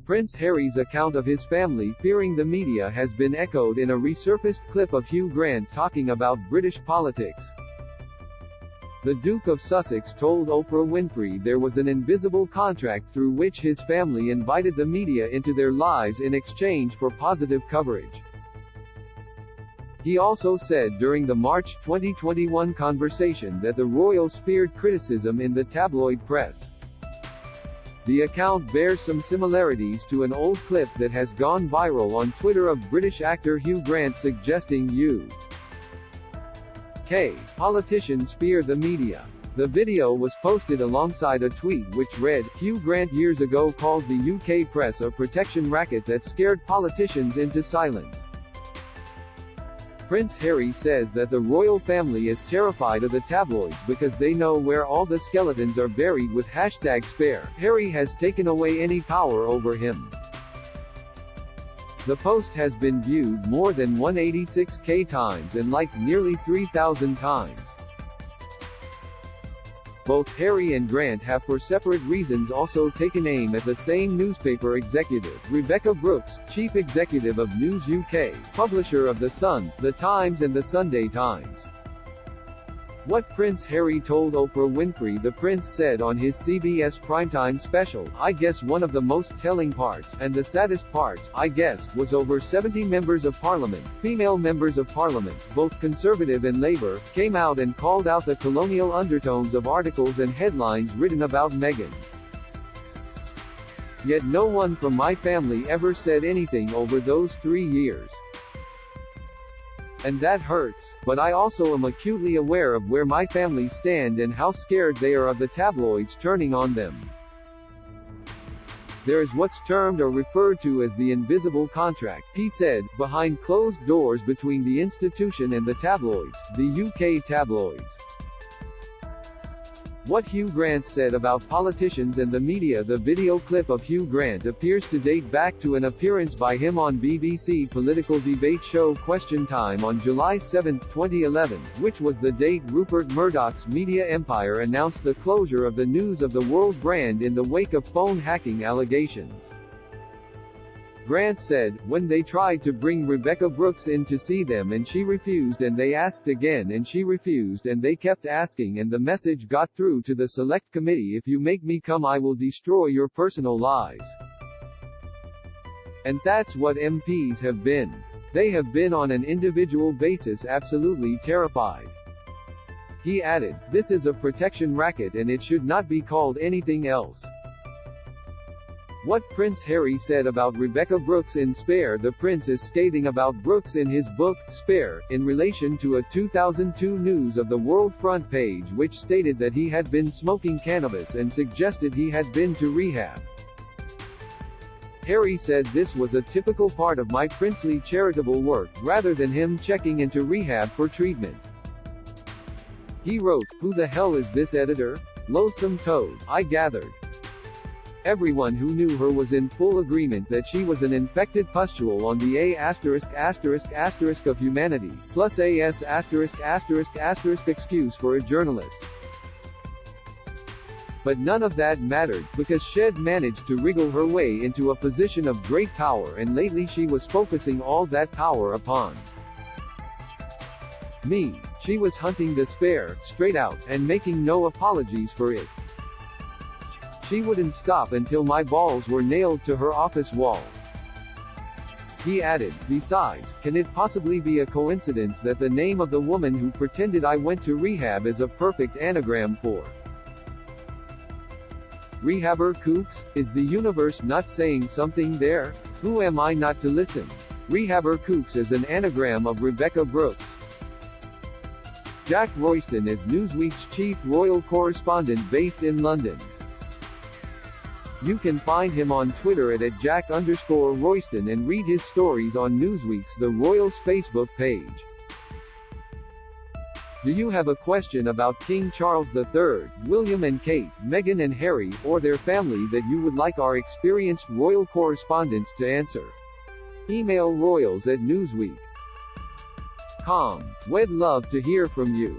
Prince Harry's account of his family fearing the media has been echoed in a resurfaced clip of Hugh Grant talking about British politics. The Duke of Sussex told Oprah Winfrey there was an invisible contract through which his family invited the media into their lives in exchange for positive coverage. He also said during the March 2021 conversation that the royals feared criticism in the tabloid press. The account bears some similarities to an old clip that has gone viral on Twitter of British actor Hugh Grant suggesting UK politicians fear the media. The video was posted alongside a tweet which read, "Hugh Grant years ago called the UK press a protection racket that scared politicians into silence." Prince Harry says that the royal family is terrified of the tabloids because they know where all the skeletons are buried with #spare. Harry has taken away any power over him. The post has been viewed more than 186k times and liked nearly 3,000 times. Both Harry and Grant have for separate reasons also taken aim at the same newspaper executive, Rebekah Brooks, chief executive of News UK, publisher of The Sun, The Times and The Sunday Times. What Prince Harry told Oprah Winfrey. The Prince said on his CBS primetime special, "I guess one of the most telling parts, and the saddest parts, I guess, was over 70 members of parliament, female members of parliament, both Conservative and Labour, came out and called out the colonial undertones of articles and headlines written about Meghan. Yet no one from my family ever said anything over those 3 years. And that hurts, but I also am acutely aware of where my family stand and how scared they are of the tabloids turning on them. There is what's termed or referred to as the invisible contract," he said, "behind closed doors between the institution and the tabloids, the UK tabloids." What Hugh Grant said about politicians and the media. The video clip of Hugh Grant appears to date back to an appearance by him on BBC political debate show Question Time on July 7, 2011, which was the date Rupert Murdoch's media empire announced the closure of the News of the World brand in the wake of phone hacking allegations. Grant said, "When they tried to bring Rebekah Brooks in to see them and she refused and they asked again and she refused and they kept asking and the message got through to the select committee, if you make me come I will destroy your personal lives." And that's what MPs have been. They have been on an individual basis absolutely terrified. He added, "This is a protection racket and it should not be called anything else." What Prince Harry said about Rebekah Brooks in Spare. The Prince is scathing about Brooks in his book, Spare, in relation to a 2002 News of the World front page which stated that he had been smoking cannabis and suggested he had been to rehab. Harry said this was a typical part of my princely charitable work, rather than him checking into rehab for treatment. He wrote, "Who the hell is this editor? Loathsome toad, I gathered." Everyone who knew her was in full agreement that she was an infected pustule on the A*** of humanity, plus *** excuse for a journalist. But none of that mattered, because she'd managed to wriggle her way into a position of great power and lately she was focusing all that power upon me. She was hunting the Spare, straight out, and making no apologies for it. She wouldn't stop until my balls were nailed to her office wall. He added, "Besides, can it possibly be a coincidence that the name of the woman who pretended I went to rehab is a perfect anagram for rehabber kooks? Is the universe not saying something there? Who am I not to listen? Rehabber kooks is an anagram of Rebekah Brooks." Jack Royston is Newsweek's chief royal correspondent based in London. You can find him on Twitter at @Jack_Royston and read his stories on Newsweek's The Royals Facebook page. Do you have a question about King Charles III, William and Kate, Meghan and Harry, or their family that you would like our experienced royal correspondents to answer? Email royals@newsweek.com. We'd love to hear from you.